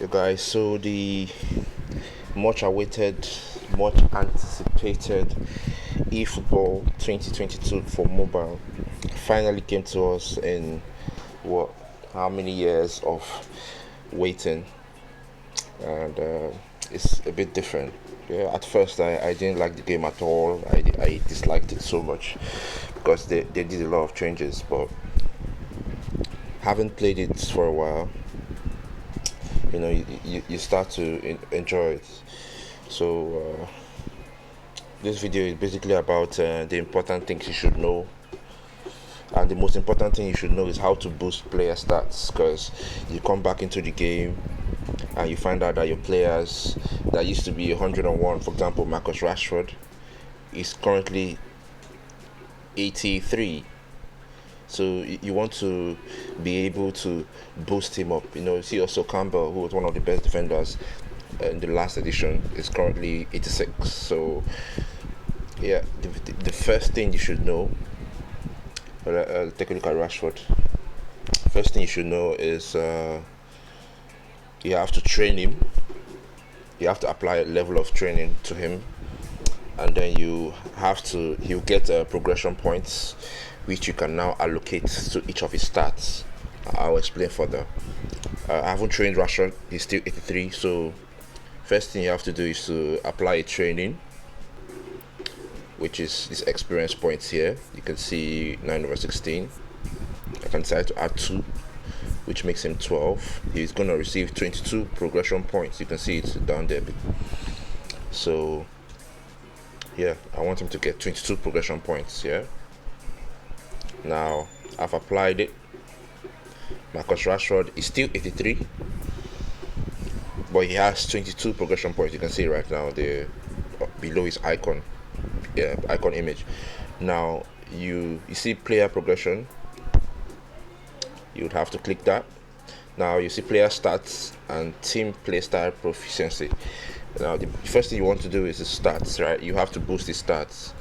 You guys, so the much awaited, much anticipated eFootball 2022 for mobile finally came to us in what, how many years of waiting, and it's a bit different. Yeah, at first I didn't like the game at all. I disliked it so much because they did a lot of changes, but having played it for a while, you start to enjoy it. So this video is basically about the important things you should know, and the most important thing you should know is how to boost player stats, because you come back into the game and you find out that your players that used to be 101, for example Marcus Rashford, is currently 83. So you want to be able to boost him up. You see also Campbell, who was one of the best defenders in the last edition, is currently 86. So yeah, the first thing you should know, take a look at Rashford. First thing you should know is you have to train him. You have to apply a level of training to him, and then he'll get progression points, which you can now allocate to each of his stats. I'll explain further. I haven't trained Rashford, he's still 83, so first thing you have to do is to apply a training, which is this experience points here. You can see 9/16. I can decide to add 2, which makes him 12. He's going to receive 22 progression points. You can see it's down there. So yeah, I want him to get 22 progression points. Yeah. Now I've applied it. Marcus Rashford is still 83, but he has 22 progression points. You can see right now the below his icon, icon image. Now you see player progression. You would have to click that. Now you see player stats and team play style proficiency. Now the first thing you want to do is the stats, right? You have to boost his stats,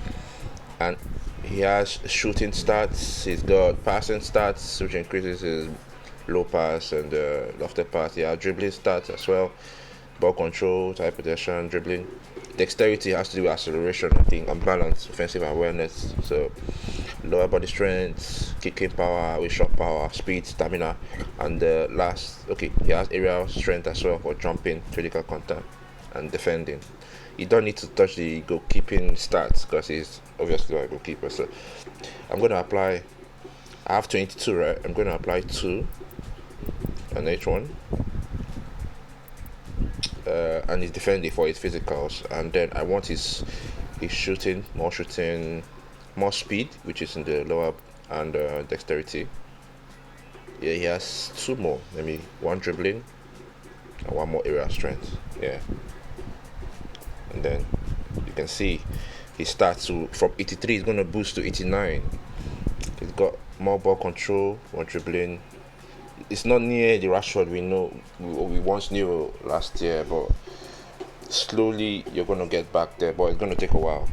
and he has shooting stats. He's got passing stats, which increases his low pass and lofted pass. He has dribbling stats as well, ball control, tight possession, dribbling. Dexterity has to do with acceleration, I think, and balance, offensive awareness. So lower body strength, kicking power, with shot power, speed, stamina, and he has aerial strength as well for jumping, critical contact, and defending. You don't need to touch the goalkeeping stats because he's obviously a goalkeeper. So I'm going to apply. I have 22, right? I'm going to apply 2 on each one. And he's defending for his physicals, and then I want his shooting, more speed, which is in the lower, and dexterity. Yeah, he has 2 more, maybe 1 dribbling and 1 more area strength. Yeah, and then you can see he starts from 83. He's gonna boost to 89. He's got more ball control, more dribbling. It's not near the Rashford we once knew last year, but slowly you're gonna get back there. But it's gonna take a while.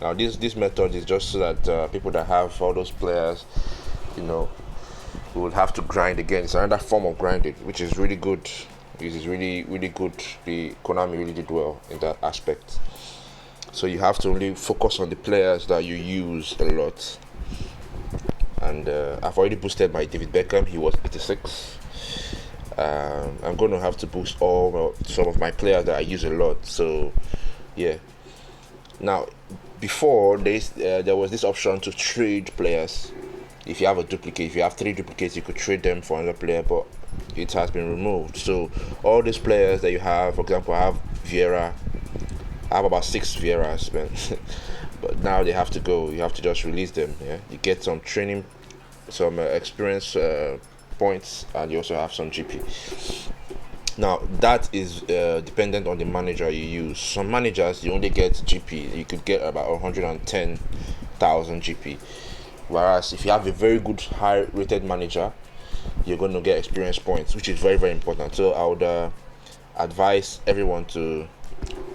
Now this method is just so that people that have all those players, will have to grind again. It's another form of grinding, which is really good. This is really, really good. The Konami really did well in that aspect. So you have to only focus on the players that you use a lot. And I've already boosted my David Beckham. He was 86. I'm going to have to boost some of my players that I use a lot. So yeah. Now, before there was this option to trade players. If you have a duplicate, if you have 3 duplicates, you could trade them for another player, but it has been removed. So all these players that you have, for example, I have Vieira. I have about 6 Vieiras, man. But now they have to go. You have to just release them. Yeah, you get some training, some experience points, and you also have some GP. Now that is dependent on the manager you use. Some managers you only get GP. You could get about 110,000 GP. Whereas if you have a very good high-rated manager, you're going to get experience points, which is very, very important. So I would advise everyone to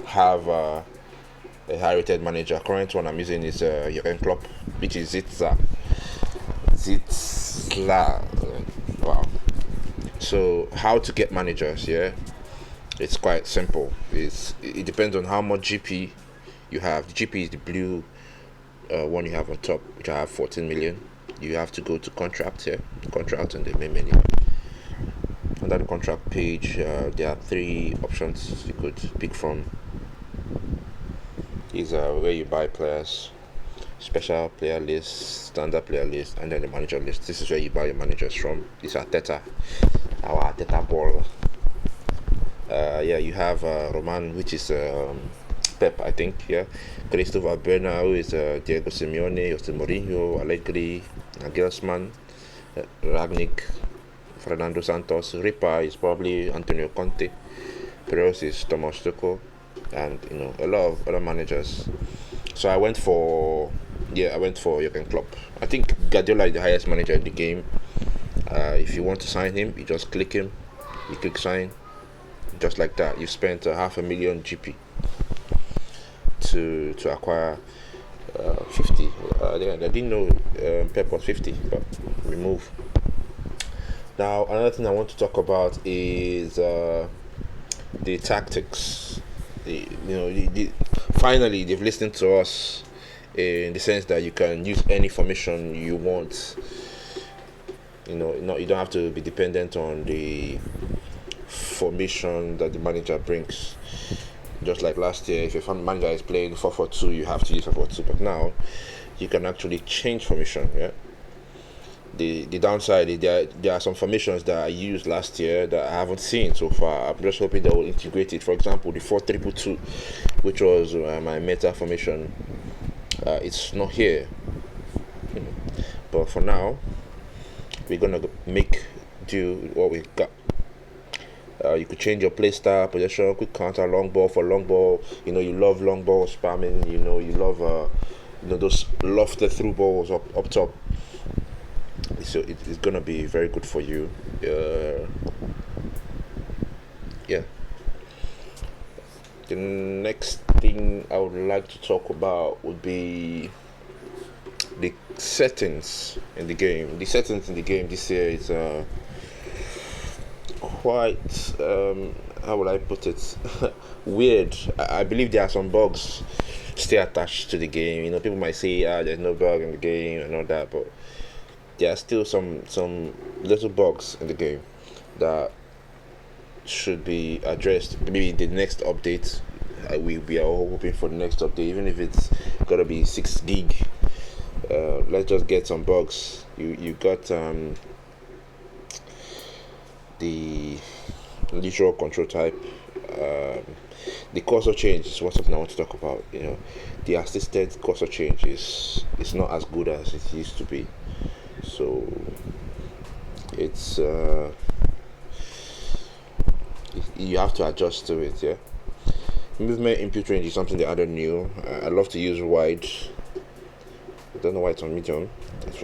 have a high-rated manager. Current one I'm using is Jurgen Klopp, which is Zitzla. Wow. So how to get managers? Yeah, it's quite simple. It depends on how much GP you have. The GP is the blue one you have on top, which I have 14 million. You have to go to contract here, contract in the main menu. Under the contract page, there are 3 options you could pick from. These are where you buy players: special player list, standard player list, and then the manager list. This is where you buy your managers from. These are Teta, our Teta ball. Yeah, you have Roman, which is Pep, I think. Yeah, Christopher Bernal is Diego Simeone, Jose Mourinho, Allegri, Nagelsmann, Ragnick, Fernando Santos. Ripa is probably Antonio Conte. Perez is Thomas Tuchel, and a lot of other managers. So I went for Jurgen Klopp. I think Guardiola is the highest manager in the game. If you want to sign him, you just click him, you click sign, just like that. You've spent $500,000 GP to acquire 50. I didn't know Pep was 50, but we move. Now another thing I want to talk about is the tactics. Finally they've listened to us in the sense that you can use any formation you want. You don't have to be dependent on the formation that the manager brings. Just like last year, if your manager is playing 4-4-2, you have to use 4-4-2. But now you can actually change formation. Yeah. The downside is there are some formations that I used last year that I haven't seen so far. I'm just hoping they will integrate it. For example, the 4-3-2, which was my meta formation, it's not here. But for now, we're gonna make do with what we've got. You could change your play style, possession, quick counter, long ball for long ball. You love long ball spamming. You love those lofted through balls up top. So it's gonna be very good for you. Yeah. The next thing I would like to talk about would be the settings in the game. The settings in the game this year is quite how would I put it weird. I believe there are some bugs still attached to the game. People might say there's no bug in the game and all that, but there are still some little bugs in the game that should be addressed. Maybe the next update. We are all hoping for the next update, even if it's gotta be 6 gig. Let's just get some bugs. You got the usual control type. The cursor change is what something I want to talk about. The assisted cursor change is not as good as it used to be. So it's you have to adjust to it. Yeah. Movement input range is something they added new. I love to use wide. I don't know why it's on medium.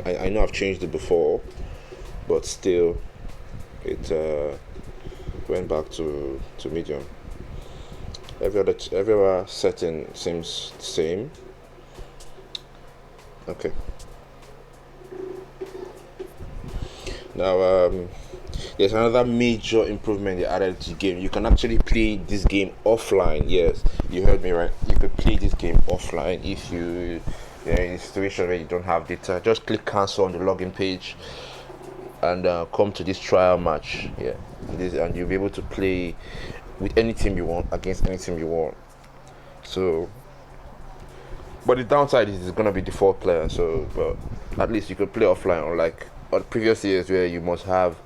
I know I've changed it before, but still it went back to medium. Every other setting seems the same. Okay. Now there's another major improvement they added to the game. You can actually play this game offline. Yes, you heard me right. You could play this game offline if you're in a situation where you don't have data. Just click cancel on the login page and come to this trial match. Yeah, and you'll be able to play with any team you want against any team you want. So, but the downside is it's gonna be default player. So, but at least you could play offline, unlike previous years where you must have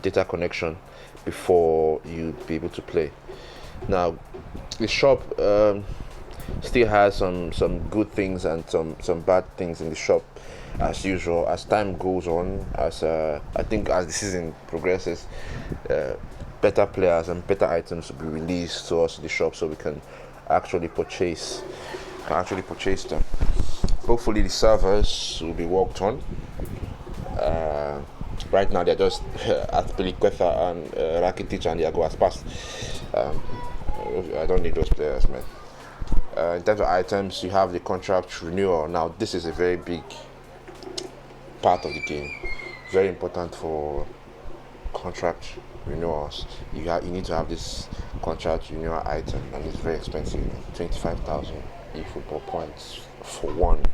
data connection before you'd be able to play. Now, the shop still has some good things and some bad things in the shop, as usual. As time goes on, as I think as the season progresses, better players and better items will be released to us in the shop, so we can actually purchase them. Hopefully, the servers will be worked on. Right now they're just at Peliqueta and Rakitic and Iago Aspas. I don't need those players, man. In terms of items, you have the contract renewal. Now this is a very big part of the game, very important for contract renewals. You need to have this contract renewal item, and it's very expensive. 25,000 eFootball points for one,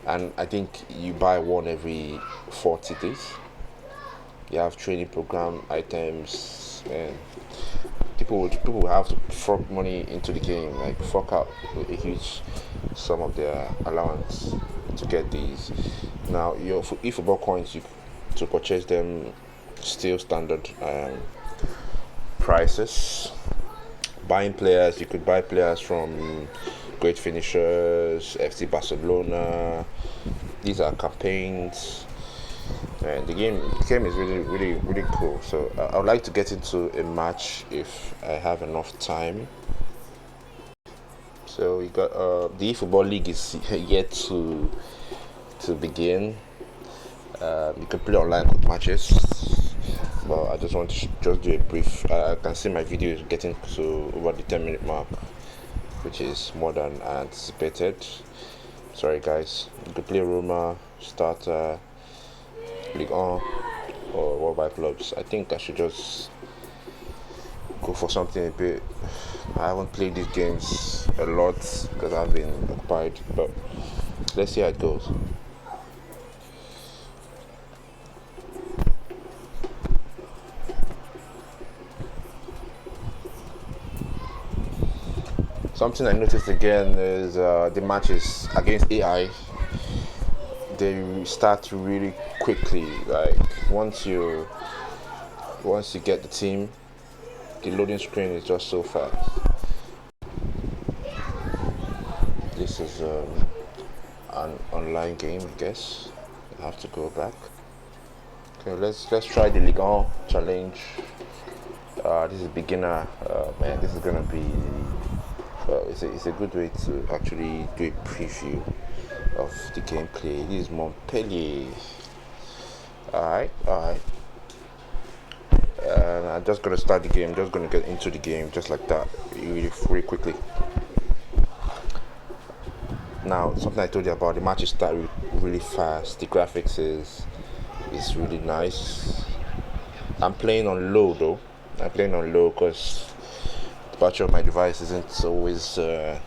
and I think you buy one every 40 days. You have training program items, and people have to fork money into the game, like fork out a huge sum of their allowance to get these. Now, your eFootball coins, you to purchase them still standard prices. Buying players, you could buy players from Great Finishers, FC Barcelona. These are campaigns, and the game is really cool. So I would like to get into a match if I have enough time. So we got the eFootball League is yet to begin. You can play online quick matches, but I just want to just do a brief. I can see my video is getting to over the 10-minute mark, which is more than anticipated. Sorry guys. You could play Roma, Starter, Ligue 1, or World by Clubs. I think I should just go for something a bit. I haven't played these games a lot because I've been occupied, but let's see how it goes. Something I noticed again is the matches against AI. They start really quickly. Like once you get the team, the loading screen is just so fast. This is an online game, I guess. I have to go back. Okay, let's try the Ligue 1 challenge. This is beginner. Man, this is gonna be. It's a good way to actually do a preview of the gameplay. This is Montpellier. Alright. I'm just gonna start the game. I'm just gonna get into the game just like that, really quickly. Now, something I told you about, the matches start really fast. The graphics is really nice. I'm playing on low though. I'm playing on low because the battery of my device isn't always the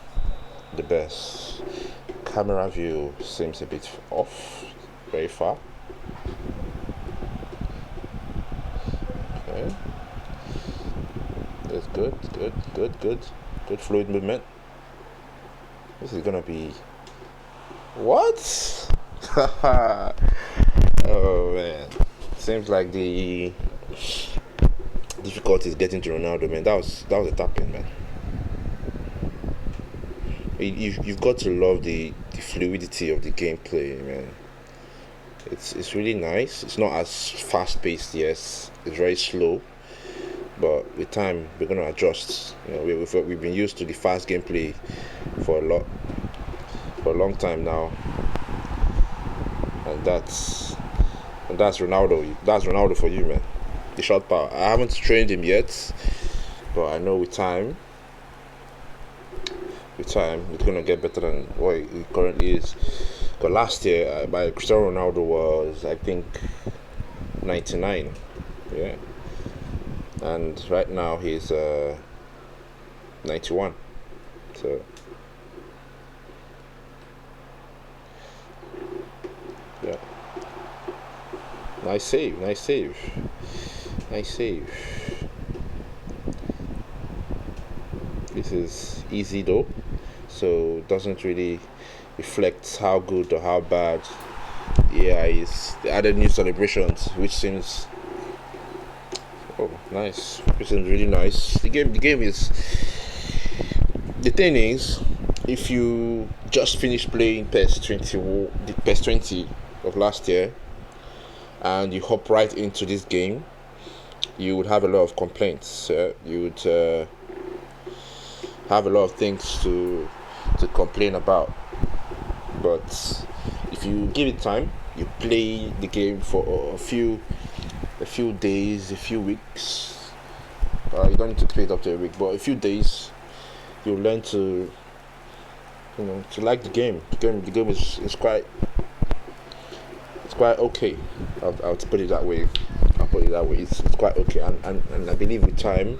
best. Camera view seems a bit off, very far. Okay, that's good fluid movement. This is gonna be what? Oh man, seems like the difficulty is getting to Ronaldo, man. That was a tapping, man. You've got to love the fluidity of the gameplay, man. It's really nice. It's not as fast paced, yes. It's very slow, but with time we're gonna adjust. You know, we've been used to the fast gameplay for a long time now, and that's Ronaldo. That's Ronaldo for you, man. The shot power. I haven't trained him yet, but I know with time it's gonna get better than what he currently is. But last year, my Cristiano Ronaldo was, I think, 99, yeah, and right now he's 91. So yeah, nice save. This is easy though, so doesn't really reflect how good or how bad the AI is. They added new celebrations, which seems nice. Which is really nice. The game is. The thing is, if you just finished playing PES 20 of last year, and you hop right into this game, you would have a lot of complaints. You would have a lot of things to complain about. But if you give it time, you play the game for a few days, a few weeks. You don't need to play it up to a week, but a few days, you'll learn to like the game. The game is quite okay. I'll put it that way. put it that way. It's quite okay, and I believe with time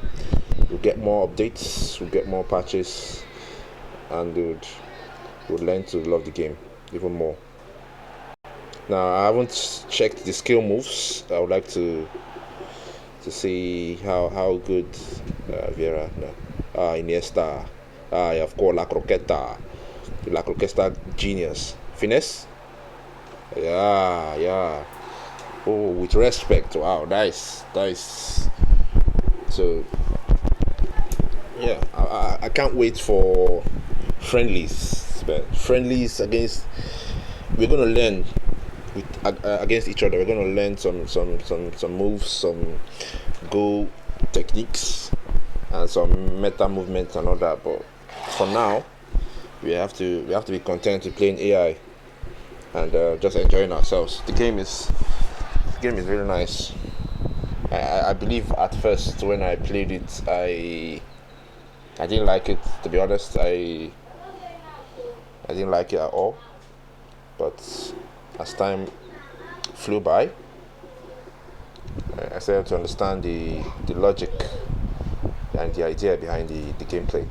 we'll get more updates, we'll get more patches, and we'll learn to love the game even more. Now I haven't checked the skill moves. I would like to see how good Vieira, no, Iniesta, of course La Croqueta genius, finesse, yeah. Oh, with respect, wow, nice. So yeah, I can't wait for friendlies, but friendlies against we're gonna learn with against each other. We're gonna learn some moves, some goal techniques, and some meta movements and all that. But for now, we have to be content to playing AI and just enjoying ourselves. The game is really nice. I believe at first when I played it, I didn't like it, to be honest. I didn't like it at all. But as time flew by, I started to understand the logic and the idea behind the gameplay.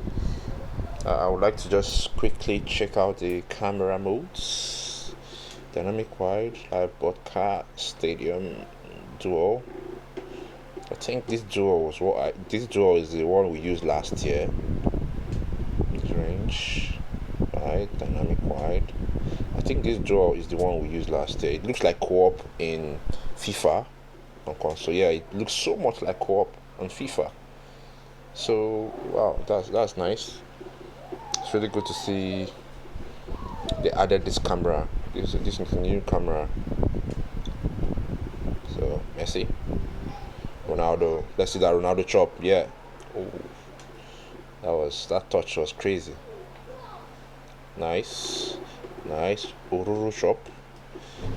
I would like to just quickly check out the camera modes: dynamic wide, live broadcast, stadium, duo. I think this duo is the one we used last year. Range, right, dynamic wide. I think this duo is the one we used last year. It looks like co-op in FIFA on console. Yeah, it looks so much like co-op on FIFA. So wow, that's nice. It's really good to see they added this camera. This is a new camera. So Messi, Ronaldo. Let's see that Ronaldo chop. Yeah. Oh, that touch was crazy. Nice. Ururu chop.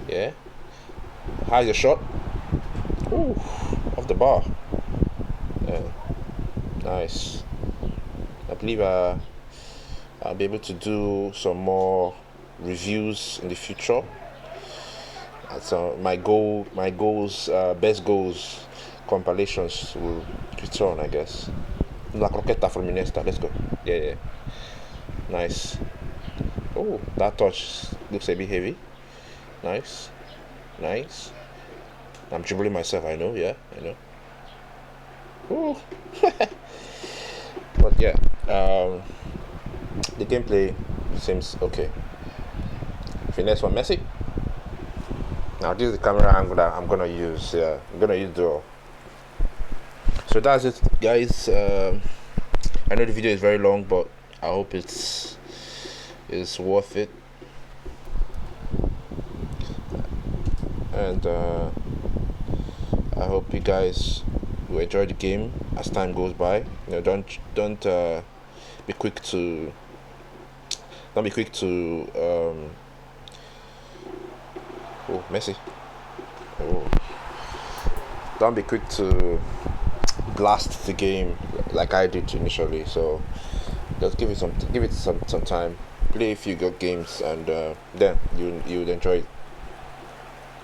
Yeah. How's your shot? Ooh, off the bar. Yeah. Nice. I believe I'll be able to do some more reviews in the future. So my goals, best goals compilations will return, I guess. La croqueta from Iniesta. Let's go. Yeah. Nice. Oh, that touch looks a bit heavy. Nice. I'm dribbling myself. I know. Yeah, I know. Ooh. But yeah, the gameplay seems okay. Finesse from Messi. Now this is the camera angle that I'm gonna use. Yeah, I'm gonna use dual. So that's it, guys. I know the video is very long, but I hope it's worth it. And I hope you guys will enjoy the game as time goes by. You know, don't be quick to oh, Messi. Oh. Don't be quick to blast the game like I did initially. So just give it some time. Play a few good games, and then you'll enjoy it.